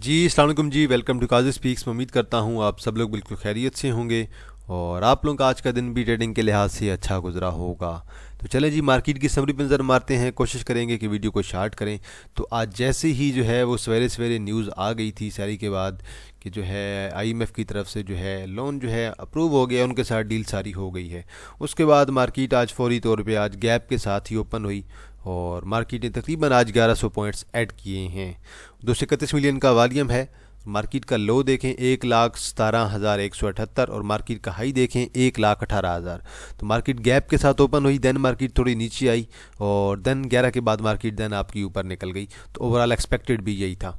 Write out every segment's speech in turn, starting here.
जी अस्सलाम वालेकुम जी, welcome to Qazi speaks. मैं उम्मीद करता हूँ आप सब लोग बिल्कुल खैरियत से होंगे और आप लोगों का आज का दिन भी ट्रेडिंग के लिहाज से अच्छा गुजरा होगा। तो चलें जी, मार्केट की समरी पर नज़र मारते हैं। कोशिश करेंगे कि वीडियो को शार्ट करें। तो आज जैसे ही जो है वो सवेरे सवेरे न्यूज़ आ गई थी शहरी के बाद कि जो है आईएमएफ की तरफ से जो है लोन जो है अप्रूव हो गया, उनके साथ डील सारी हो गई है। उसके बाद मार्केट आज फौरी तौर पे आज गैप के साथ ही ओपन हुई और मार्केट ने तकरीबन आज 1100 पॉइंट्स ऐड किए हैं। 231 मिलियन का वॉल्यूम है। मार्केट का लो देखें 1,17,178 और मार्केट का हाई देखें 1,18,000। तो मार्केट गैप के साथ ओपन हुई, देन मार्केट थोड़ी नीचे आई और देन 11 के बाद मार्केट देन आपकी ऊपर निकल गई। तो ओवरऑल एक्सपेक्टेड भी यही था।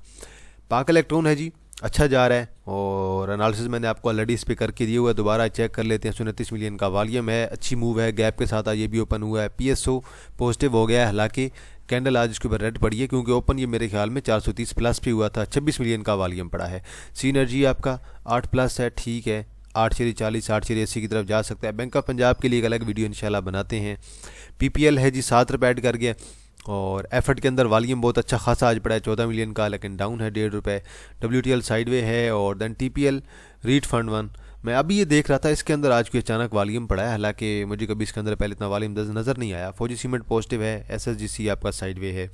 पाक इलेक्ट्रॉन है जी, अच्छा जा रहा है और एनालिसिस मैंने आपको ऑलरेडी इस पे करके दिया हुआ है, दोबारा चेक कर लेते हैं। 129 मिलियन का वॉल्यूम है, अच्छी मूव है, गैप के साथ आज ये भी ओपन हुआ है। पीएसओ पॉजिटिव हो गया है, हालांकि कैंडल आज इसके ऊपर रेड पड़ी है क्योंकि ओपन ये मेरे ख्याल में 430 प्लस पे हुआ था। 26 मिलियन का वॉल्यूम पड़ा है। सी एनर्जी आपका 8 प्लस है, ठीक है, 8,40 8,80 की तरफ जा सकता है। बैंक ऑफ पंजाब के लिए एक अलग वीडियो इंशाल्लाह बनाते हैं। पीपीएल है जी 7 रुपये ऐड कर गया और एफर्ट के अंदर वॉल्यूम बहुत अच्छा खासा आज पड़ा है 14 मिलियन का, लेकिन डाउन है 1.5 रुपये। डब्ल्यूटीएल साइडवे है और then TPL REIT fund one. मैं अभी ये देख रहा था, इसके अंदर आज कोई अचानक वॉल्यूम पड़ा है, हालांकि मुझे कभी इसके अंदर पहले इतना वॉल्यूम नज़र नहीं आया। फौजी सीमेंट पॉजिटिव है, एसएसजीसी आपका साइडवे है।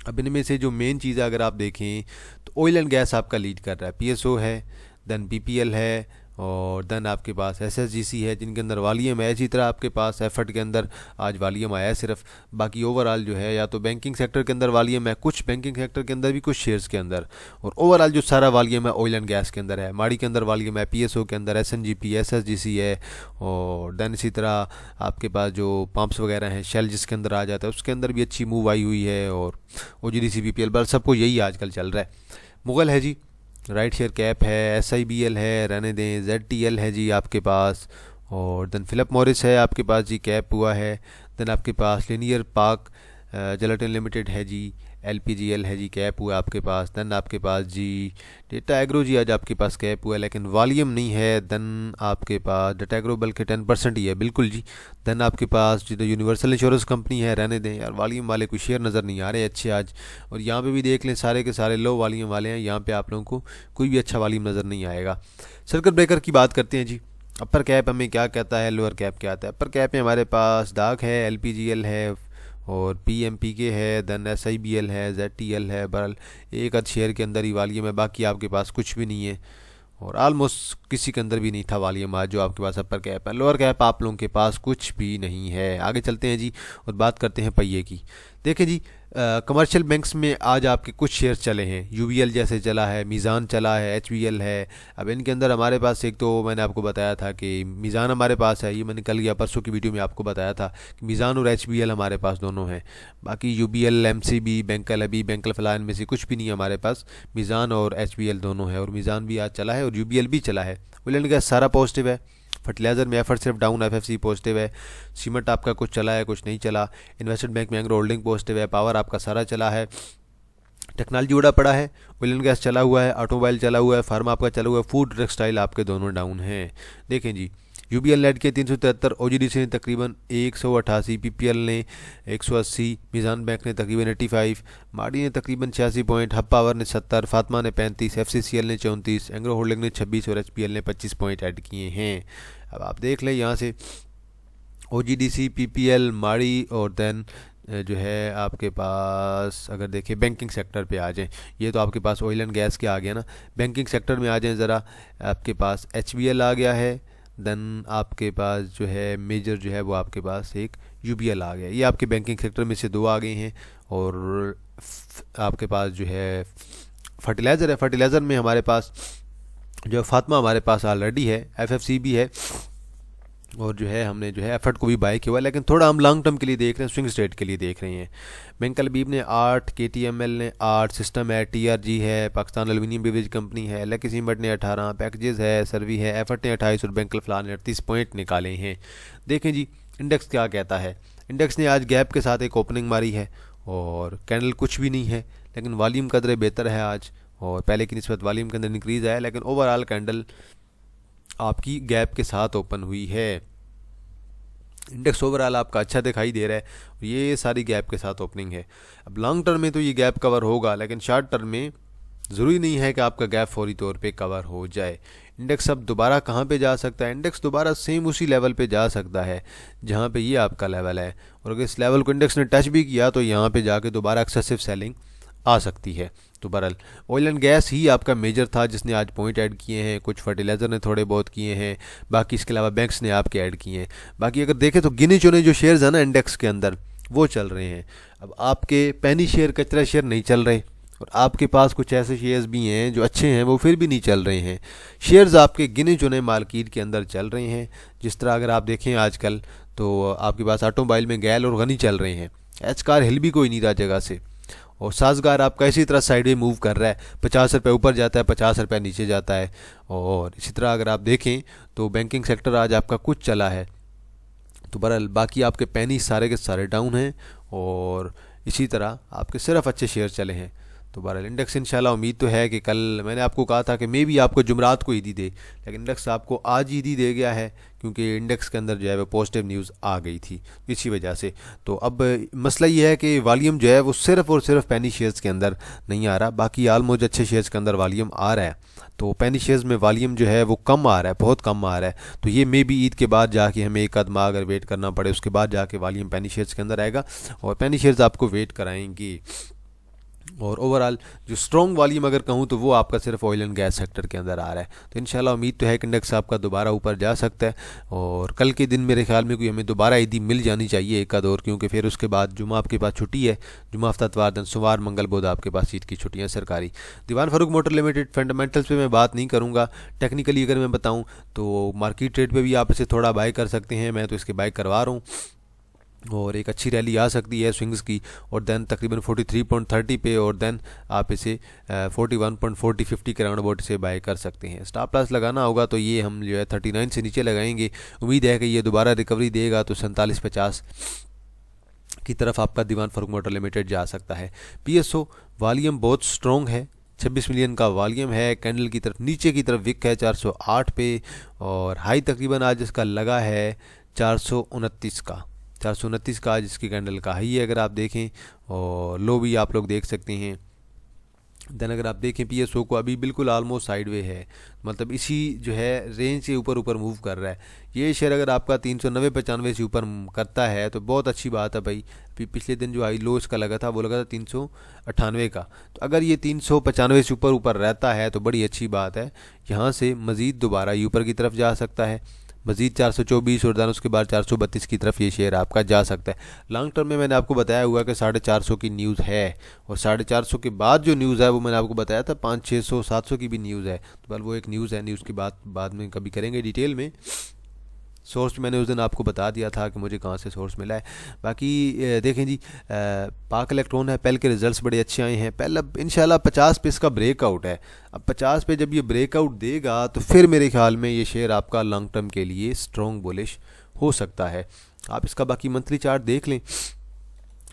अब इनमें से जो मेन चीज़ है अगर आप देखें तो ऑयल एंड गैस आपका लीड कर रहा है। पीएसओ है, देन पीपीएल है और देन आपके पास एसएसजीसी है जिनके अंदर वॉल्यूम है। इसी तरह आपके पास एफर्ट के अंदर आज वॉल्यूम आया है सिर्फ। बाकी ओवरऑल जो है या तो बैंकिंग सेक्टर के अंदर वॉल्यूम है, कुछ बैंकिंग सेक्टर के अंदर भी, कुछ शेयर्स के अंदर, और ओवरऑल जो सारा वॉल्यूम है ऑयल एंड गैस के अंदर है। माड़ी के अंदर वॉल्यूम है, पीएसओ के अंदर एसएनजीपी एसएसजीसी है और देन इसी तरह आपके पास जो पंप्स वगैरह हैं शेल जिसके अंदर आ जाता है उसके अंदर भी अच्छी मूव आई हुई है। और ओजीडीसी पीपीएल बस सबको यही आजकल चल रहा है। मुगल है जी, राइट शेयर कैप है, एसआईबीएल है, रहने दें, जेडटीएल है जी आपके पास, और देन फिलिप मॉरिस है आपके पास जी, कैप हुआ है। देन आपके पास लिनियर पार्क जेलेटिन लिमिटेड है जी, एलपीजीएल है जी, कैप हुआ आपके पास। देन आपके पास जी डेटा एग्रो जी आज आपके पास कैप हुआ है लेकिन वॉल्यूम नहीं है। देन आपके पास डेटा एग्रो बल्कि 10% ही है, बिल्कुल जी। देन आपके पास जो यूनिवर्सल इंश्योरेंस कंपनी है, रहने दें यार, वॉल्यूम वाले कोई शेयर नज़र नहीं आ रहे अच्छे आज। और यहाँ पे भी देख लें सारे के सारे लो वॉल्यूम वाले हैं, यहाँ पे आप लोगों को कोई भी अच्छा वॉल्यूम नज़र नहीं आएगा। सर्किट ब्रेकर की बात करते हैं जी। अपर कैप हमें क्या कहता है, लोअर कैप क्या आता है। अपर कैप में हमारे पास डाक है, एलपीजीएल है और पीएमपीके है, देन एसआईबीएल है, जेडटीएल है। बहरहाल एक आध शेयर के अंदर ही वॉल्यूम है, बाकी आपके पास कुछ भी नहीं है और ऑलमोस्ट किसी के अंदर भी नहीं था वॉल्यूम आज जो आपके पास अपर कैप है। लोअर कैप आप लोगों के पास कुछ भी नहीं है। आगे चलते हैं जी और बात करते हैं पहिए की। देखें जी, कमर्शियल बैंक्स में आज आपके कुछ शेयर्स चले हैं। यूबीएल जैसे चला है, मीज़ान चला है, एचबीएल है। अब इनके अंदर हमारे पास एक तो मैंने आपको बताया था कि मीज़ान हमारे पास है, ये मैंने कल या परसों की वीडियो में आपको बताया था कि मीज़ान और एचबीएल हमारे पास दोनों हैं। बाकी यूबीएल, एमसीबी, बैंकल अभी, बैंकल फिलहाल में से कुछ भी नहीं है हमारे पास। मीज़ान और एचबीएल दोनों है और मीज़ान भी आज चला है और यूबीएल भी चला है। ऑयल एंड गैस सारा पॉजिटिव है। फर्टिलाइज़र में एफर्ट सिर्फ डाउन, एफएफसी पॉजिटिव है। सीमेंट आपका कुछ चला है कुछ नहीं चला। इन्वेस्टमेंट बैंक में एंग्रो होल्डिंग पॉजिटिव है। पावर आपका सारा चला है। टेक्नोलॉजी उड़ा पड़ा है। ऑयल एंड गैस चला हुआ है, ऑटोमोबाइल चला हुआ है, फार्मा आपका चला हुआ है, फूड टेक्सटाइल आपके दोनों डाउन हैं। देखें जी, यूबीएल नेट के 373, ओजीडीसी ने तकरीबन 188, पीपीएल ने 180, मीज़ान बैंक ने तकरीबन 85, माडी ने तकरीबन 86 पॉइंट, हब पावर ने 70, फातमा ने 35, एफसीसीएल ने 34, एंग्रो होल्डिंग ने 26 और एचपीएल ने 25 पॉइंट ऐड किए हैं। अब आप देख लें यहाँ से ओजीडीसी, पीपीएल, माड़ी और देन जो है आपके पास अगर देखिए बैंकिंग सेक्टर पे आ जाएं, ये तो आपके पास ऑयल एंड गैस के आ गया ना। बैंकिंग सेक्टर में आ जाएं ज़रा, आपके पास एचबीएल आ गया है। देन आपके पास जो है मेजर जो है वो आपके पास एक यूबीएल आ गया। ये आपके बैंकिंग सेक्टर में से दो आ गए हैं। और आपके पास जो है फर्टिलाइज़र है, फर्टिलाइज़र में हमारे पास जो फातमा हमारे पास ऑलरेडी है, एफएफसी भी है और जो है हमने जो है एफर्ट को भी बाय किया हुआ है, लेकिन थोड़ा हम लॉन्ग टर्म के लिए देख रहे हैं, स्विंग स्टेट के लिए देख रहे हैं। बैंकल बीब ने 8, केटीएमएल ने 8, सिस्टम है, टीआरजी है, पाकिस्तान एल्यूमिनियम बेवरेज कंपनी है, लकी सीमेंट ने 18, पैकेजेस है, सर्वी है, एफर्ट ने 28 और बैंकल फिलहाल ने 38 पॉइंट निकाले हैं। देखें जी इंडेक्स क्या कहता है। इंडेक्स ने आज गैप के साथ एक ओपनिंग मारी है और कैंडल कुछ भी नहीं है, लेकिन वॉल्यूम कदरे बेहतर है आज और पहले की निस्बत वॉल्यूम के अंदर इंक्रीज़ आया, लेकिन ओवरऑल कैंडल आपकी गैप के साथ ओपन हुई है। इंडेक्स ओवरऑल आपका अच्छा दिखाई दे रहा है और ये सारी गैप के साथ ओपनिंग है। अब लॉन्ग टर्म में तो ये गैप कवर होगा, लेकिन शॉर्ट टर्म में ज़रूरी नहीं है कि आपका गैप फौरी तौर पे कवर हो जाए। इंडेक्स अब दोबारा कहाँ पे जा सकता है? इंडेक्स दोबारा सेम उसी लेवल पे जा सकता है जहाँ पे ये आपका लेवल है, और अगर इस लेवल को इंडेक्स ने टच भी किया तो यहाँ पे जाके दोबारा एक्सेसिव सेलिंग आ सकती है। तो बहरहाल ऑयल एंड गैस ही आपका मेजर था जिसने आज पॉइंट ऐड किए हैं, कुछ फर्टिलाइज़र ने थोड़े बहुत किए हैं, बाकी इसके अलावा बैंक्स ने आपके ऐड किए हैं। बाकी अगर देखें तो गिने चुने जो शेयर्स हैं ना इंडेक्स के अंदर वो चल रहे हैं। अब आपके पेनी शेयर, कचरा शेयर नहीं चल रहे, और आपके पास कुछ ऐसे शेयर्स भी हैं जो अच्छे हैं वो फिर भी नहीं चल रहे हैं। शेयर्स आपके गिने चुने मार्केट के अंदर चल रहे हैं। जिस तरह अगर आप देखें आजकल तो आपके पास ऑटोमोबाइल में गैल और गनी चल रहे हैं, एच कार हिल भी कोई नहीं रहा जगह से, और साजगार आपका इसी तरह साइड में मूव कर रहा है, 50 रुपये ऊपर जाता है, 50 रुपये नीचे जाता है। और इसी तरह अगर आप देखें तो बैंकिंग सेक्टर आज आपका कुछ चला है। तो बहरहाल बाकी आपके पेनी सारे के सारे डाउन हैं, और इसी तरह आपके सिर्फ अच्छे शेयर चले हैं। तो बहरहाल इंडेक्स इंशाल्लाह उम्मीद तो है कि कल मैंने आपको कहा था कि मे भी आपको जुमरात को ईदी दे, लेकिन इंडेक्स आपको आज ईदी दे गया है क्योंकि इंडेक्स के अंदर जो है वो पॉजिटिव न्यूज़ आ गई थी इसी वजह से। तो अब मसला ये है कि वॉल्यूम जो है वो सिर्फ और सिर्फ पेनी शेयर्स के अंदर नहीं आ रहा, बाकी आलमोस्ट अच्छे शेयर्स के अंदर वॉल्यूम आ रहा है। तो पेनी शेयर्स में वॉल्यूम जो है वो कम आ रहा है, बहुत कम आ रहा है। तो ये मे भी ईद के बाद जाके हमें एक आध माह अगर वेट करना पड़े उसके बाद जाके वॉल्यूम पेनी शेयर्स के अंदर आएगा, और पेनी शेयर्स आपको वेट कराएंगी। और ओवरऑल जो स्ट्रॉन्ग वॉल्यूम अगर कहूँ तो वो आपका सिर्फ ऑयल एंड गैस सेक्टर के अंदर आ रहा है। तो इंशाल्लाह उम्मीद तो है कि इंडेक्स आपका दोबारा ऊपर जा सकता है, और कल के दिन मेरे ख्याल में कोई हमें दोबारा ईदी मिल जानी चाहिए एक आध और, क्योंकि फिर उसके बाद जुमा आपके पास छुट्टी है, जुमा हफ्ता इतवार दिन सोमवार मंगल बुध आपके पास ईद की छुट्टियाँ सरकारी। दीवान फारूक मोटर लिमिटेड फंडामेंटल्स पे मैं बात नहीं करूँगा, टेक्निकली अगर मैं बताऊँ तो मार्केट रेट पर भी आप इसे थोड़ा बाय कर सकते हैं, मैं तो इसके बाय करवा रहा हूँ, और एक अच्छी रैली आ सकती है स्विंग्स की, और देन तकरीबन 43.30 पे, और देन आप इसे 41.40-50 के राउंड अबाउट इसे बाय कर सकते हैं। स्टॉप लॉस लगाना होगा तो ये हम जो है 39 से नीचे लगाएंगे। उम्मीद है कि ये दोबारा रिकवरी देगा तो 47-50 की तरफ आपका दीवान फारूक मोटर लिमिटेड जा सकता है। पीएसओ वॉल्यूम बहुत स्ट्रॉन्ग है, 26 मिलियन का वॉल्यूम है, कैंडल की तरफ नीचे की तरफ विक है 408 पे, और हाई तकरीबन आज इसका लगा है 429 का, 429 का आज इसकी कैंडल का हाई है अगर आप देखें, और लो भी आप लोग देख सकते हैं। देन अगर आप देखें पीएसओ को अभी बिल्कुल ऑलमोस्ट साइडवे है, मतलब इसी जो है रेंज से ऊपर ऊपर मूव कर रहा है। ये शेयर अगर आपका 390-95 से ऊपर करता है तो बहुत अच्छी बात है भाई। पिछले दिन जो हाई लो इसका लगा था वो लगा था 398 का, तो अगर ये 395 से ऊपर ऊपर रहता है तो बड़ी अच्छी बात है। यहाँ से मज़ीद दोबारा ये ऊपर की तरफ जा सकता है, मजीद 424, और दान उसके बाद 432 की तरफ ये शेयर आपका जा सकता है। लॉन्ग टर्म में मैंने आपको बताया हुआ कि 450 की न्यूज़ है, और 450 के बाद जो न्यूज़ है वो मैंने आपको बताया था 500-600-700 की भी न्यूज़ है। तो बल वो एक न्यूज़ है, न्यूज़ की बात बाद में कभी करेंगे डिटेल में। सोर्स मैंने उस दिन आपको बता दिया था कि मुझे कहाँ से सोर्स मिला है। बाकी देखें जी, पाक इलेक्ट्रॉन है, पहले के रिजल्ट्स बड़े अच्छे आए हैं। पहले अब इंशाल्लाह 50 पे इसका ब्रेकआउट है। अब 50 पे जब ये ब्रेकआउट देगा तो फिर मेरे ख्याल में ये शेयर आपका लॉन्ग टर्म के लिए स्ट्रॉन्ग बुलिश हो सकता है। आप इसका बाकी मंथली चार्ट देख लें,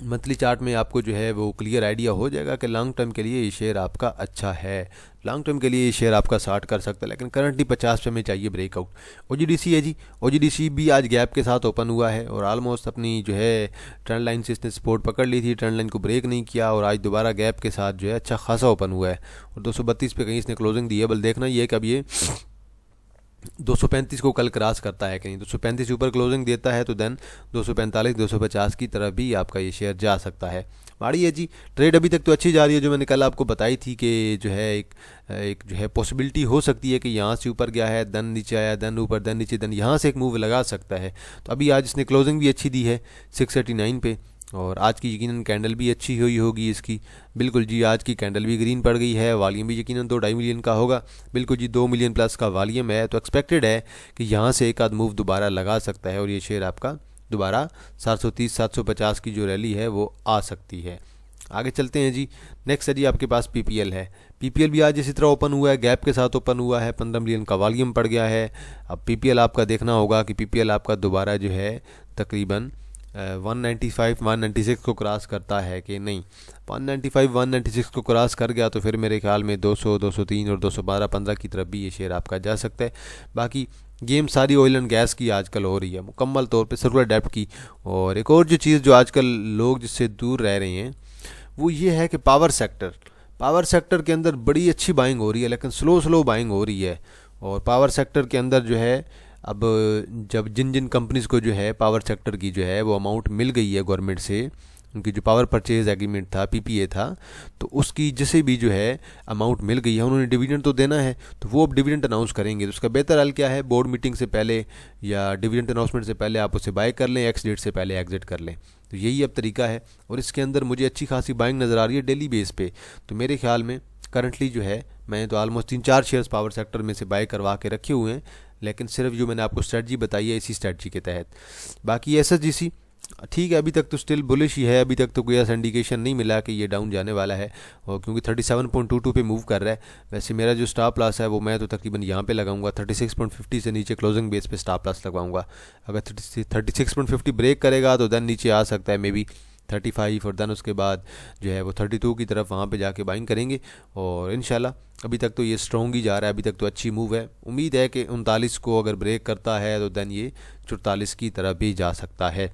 मंथली चार्ट में आपको जो है वो क्लियर आइडिया हो जाएगा कि लॉन्ग टर्म के लिए ये शेयर आपका अच्छा है। लॉन्ग टर्म के लिए ये शेयर आपका 60 कर सकता है, लेकिन करंटली 50 पे में चाहिए ब्रेकआउट। ओजीडीसी है जी, ओजीडीसी भी आज गैप के साथ ओपन हुआ है, और ऑलमोस्ट अपनी जो है ट्रेंड लाइन से इसने सपोर्ट पकड़ ली थी, ट्रेंड लाइन को ब्रेक नहीं किया, और आज दोबारा गैप के साथ जो है अच्छा खासा ओपन हुआ है, और 232 पे कहीं इसने क्लोजिंग दी है। बल देखना ये कि अब ये 235 को कल क्रॉस करता है, कहीं 235 से ऊपर क्लोजिंग देता है तो देन 245-250 की तरफ भी आपका ये शेयर जा सकता है। माड़ी है जी, ट्रेड अभी तक तो अच्छी जा रही है, जो मैंने कल आपको बताई थी कि जो है एक जो है पॉसिबिलिटी हो सकती है कि यहाँ से ऊपर गया है, देन नीचे आया, देन ऊपर, देन नीचे, देन यहाँ से एक मूव लगा सकता है। तो अभी आज इसने क्लोजिंग भी अच्छी दी है 639 पे, और आज की यकीनन कैंडल भी अच्छी हुई होगी इसकी। बिल्कुल जी, आज की कैंडल भी ग्रीन पड़ गई है, वॉल्यूम भी यकीनन 2-2.5 मिलियन का होगा। बिल्कुल जी, 2 मिलियन प्लस का वॉल्यूम है, तो एक्सपेक्टेड है कि यहाँ से एक आध मूव दोबारा लगा सकता है, और ये शेयर आपका दोबारा 730-750 की जो रैली है वो आ सकती है। आगे चलते हैं जी, नेक्स्ट है जी आपके पास पीपीएल है। पीपीएल भी आज इसी तरह ओपन हुआ है, गैप के साथ ओपन हुआ है, 15 मिलियन का वॉल्यूम पड़ गया है। अब पीपीएल आपका देखना होगा कि पीपीएल आपका दोबारा जो है तकरीबन 195-196 को क्रॉस करता है कि नहीं। 195-196 को क्रॉस कर गया तो फिर मेरे ख्याल में 200, 203 और 212-15 की तरफ भी ये शेयर आपका जा सकता है। बाकी गेम सारी ऑयल एंड गैस की आजकल हो रही है, मुकम्मल तौर पे सर्कुलर डेप्थ की। और एक और जो चीज़ जो आजकल लोग जिससे दूर रह रहे हैं वो ये है कि पावर पावर सेक्टर के अंदर बड़ी अच्छी बाइंग हो रही है, लेकिन स्लो स्लो बाइंग हो रही है। और पावर सेक्टर के अंदर जो है अब जब जिन जिन कंपनीज़ को जो है पावर सेक्टर की जो है वो अमाउंट मिल गई है गवर्नमेंट से, उनकी जो पावर परचेज एग्रीमेंट था, पीपीए था, तो उसकी जैसे भी जो है अमाउंट मिल गई है, उन्होंने डिविडेंड तो देना है, तो वो अब डिविडेंड अनाउंस करेंगे। तो उसका बेहतर हल क्या है, बोर्ड मीटिंग से पहले या डिविडेंड अनाउंसमेंट से पहले आप उसे बाय कर लें, एक्स डेट से पहले एग्जिट कर लें। तो यही अब तरीका है, और इसके अंदर मुझे अच्छी खासी बाइंग नज़र आ रही है डेली बेस पे। तो मेरे ख्याल में करंटली जो है मैंने तो ऑलमोस्ट 3-4 शेयर्स पावर सेक्टर में से बाय करवा के रखे हुए हैं, लेकिन सिर्फ जो मैंने आपको स्ट्रेटजी बताई है इसी स्ट्रेटजी के तहत। बाकी एसएचजीसी ठीक है, अभी तक तो स्टिल बुलिश ही है, अभी तक तो कोई ऐसा इंडिकेशन नहीं मिला कि ये डाउन जाने वाला है, और क्योंकि 37.22 पे मूव कर रहा है। वैसे मेरा जो स्टॉप लॉस है वो मैं तो तकरीबन यहाँ पे लगाऊंगा, 36.50 से नीचे क्लोजिंग बेस पे स्टॉप लॉस लगवाऊंगा। अगर 36.50 ब्रेक करेगा तो देन नीचे आ सकता है मे बी 35, और देन उसके बाद जो है वो 32 की तरफ वहाँ पे जाके बाइंग करेंगे। और इंशाल्लाह अभी तक तो ये स्ट्रॉन्ग ही जा रहा है, अभी तक तो अच्छी मूव है। उम्मीद है कि 39 को अगर ब्रेक करता है तो देन ये 44 की तरफ भी जा सकता है।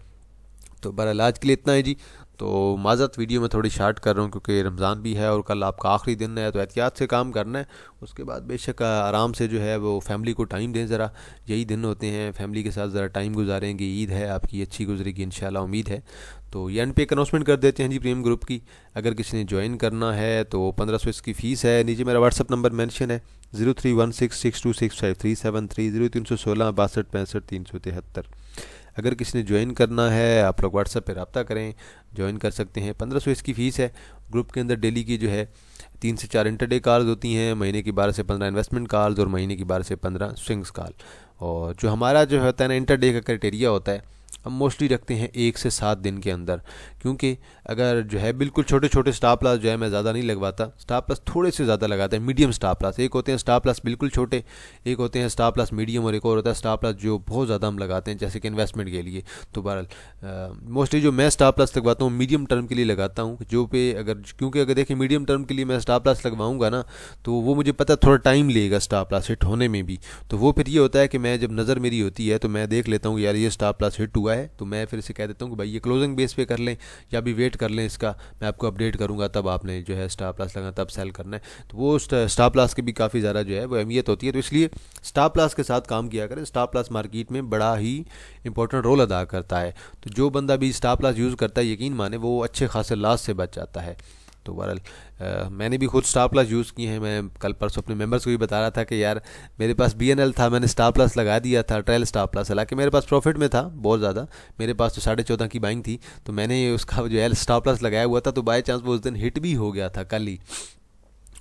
तो बहरहाल आज के लिए इतना है जी। तो माज़रत वीडियो में थोड़ी शार्ट कर रहा हूँ क्योंकि रमज़ान भी है और कल आपका आखिरी दिन है, तो एहतियात से काम करना है। उसके बाद बेशक आराम से जो है वो फैमिली को टाइम दें, ज़रा यही दिन होते हैं, फैमिली के साथ ज़रा टाइम गुजारेंगे। ईद है आपकी अच्छी गुजरेगी इंशाल्लाह, उम्मीद है। तो ये एंड पे एक अनाउंसमेंट कर देते हैं जी प्रीमियम ग्रुप की। अगर किसी ने ज्वाइन करना है तो 1500 इसकी फ़ीस है। नीचे मेरा व्हाट्सअप नंबर मेंशन है 0316626537 0316 62 65 373। अगर किसी ने ज्वाइन करना है आप लोग व्हाट्सएप पे रब्ता करें, ज्वाइन कर सकते हैं। 1500 इसकी फ़ीस है। ग्रुप के अंदर डेली की जो है 3 से 4 इंटरडे कॉल्स होती हैं, महीने की 12 से 15 इन्वेस्टमेंट कॉल्स और महीने की 12 से 15 स्विंग्स कॉल। और जो हमारा जो होता है ना इंटरडे का क्राइटेरिया होता है, हम मोस्टली रखते हैं 1 से 7 दिन के अंदर, क्योंकि अगर जो है बिल्कुल छोटे छोटे स्टॉप लॉस जो है मैं ज़्यादा नहीं लगवाता, स्टॉप लॉस थोड़े से ज़्यादा लगाते हैं, मीडियम स्टॉप लॉस। एक होते हैं स्टॉप लॉस बिल्कुल छोटे, एक होते हैं स्टॉप लॉस मीडियम, और एक और होता है स्टॉप लॉस जो बहुत ज़्यादा हम लगाते हैं जैसे कि इन्वेस्टमेंट के लिए। तो बहरहाल मोस्टली जो मैं स्टॉप लॉस लगवाता हूँ मीडियम टर्म के लिए लगाता हूँ, जो पे अगर क्योंकि अगर देखिए मीडियम टर्म के लिए मैं स्टॉप लॉस लगवाऊँगा ना तो वो मुझे पता है थोड़ा टाइम लेगा स्टॉप लॉस हिट होने में भी। तो वो फिर ये होता है कि मैं जब नज़र मेरी होती है तो मैं देख लेता हूँ यार ये स्टॉप लॉस हिट हुआ है, तो मैं फिर इसे कह देता हूँ कि भाई ये क्लोजिंग बेस पे कर लें या भी वेट कर लें, इसका मैं आपको अपडेट करूँगा, तब आपने जो है स्टॉप लॉस लगाना, तब सेल करना है। तो वो स्टॉप लॉस की भी काफ़ी ज़्यादा जो है वो अहमियत होती है। तो इसलिए स्टॉप लॉस के साथ काम किया करें। स्टॉप लॉस मार्केट में बड़ा ही इंपॉर्टेंट रोल अदा करता है। तो जो बंदा भी स्टॉप लॉस यूज़ करता है यकीन माने वो अच्छे खासे लॉस से बच जाता है। तो बहरहाल मैंने भी खुद स्टॉप लॉस यूज़ किए हैं। मैं कल परसों अपने मेंबर्स को भी बता रहा था कि यार मेरे पास बीएनएल था, मैंने स्टॉप लॉस लगा दिया था, ट्रायल स्टॉप लॉस, हालांकि मेरे पास प्रॉफिट में था बहुत ज़्यादा, मेरे पास तो 14.5 की बाइंग थी, तो मैंने उसका जो है स्टॉप लॉस लगाया हुआ था, तो बाई चांस वो उस दिन हिट भी हो गया था कल ही।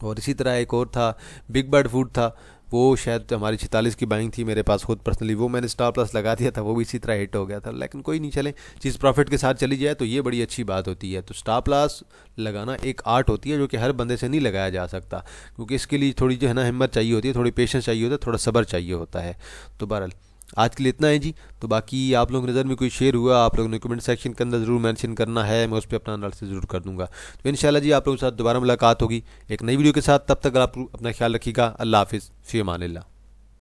और इसी तरह एक और था बिग बर्ड फूड था, वो शायद हमारी 46 की बाइंग थी मेरे पास खुद पर्सनली, वो मैंने स्टॉप लॉस लगा दिया था, वो भी इसी तरह हिट हो गया था। लेकिन कोई नहीं, चले चीज़ प्रॉफिट के साथ चली जाए तो ये बड़ी अच्छी बात होती है। तो स्टॉप लॉस लगाना एक आर्ट होती है जो कि हर बंदे से नहीं लगाया जा सकता, क्योंकि इसके लिए थोड़ी जो है ना हिम्मत चाहिए होती है, थोड़ी पेशेंस चाहिए होता है, थोड़ा सब्र चाहिए होता है। तो बहरहाल आज के लिए इतना है जी। तो बाकी आप लोगों की नज़र में कोई शेयर हुआ आप लोगों ने कमेंट सेक्शन के अंदर ज़रूर मेंशन करना है, मैं उस पर अपना एनालिसिस ज़रूर कर दूंगा। तो इंशाल्लाह जी आप लोगों के साथ दोबारा मुलाकात होगी एक नई वीडियो के साथ। तब तक आप अपना ख्याल रखिएगा। अल्लाह हाफिज़, फ़ी अमानिल्लाह।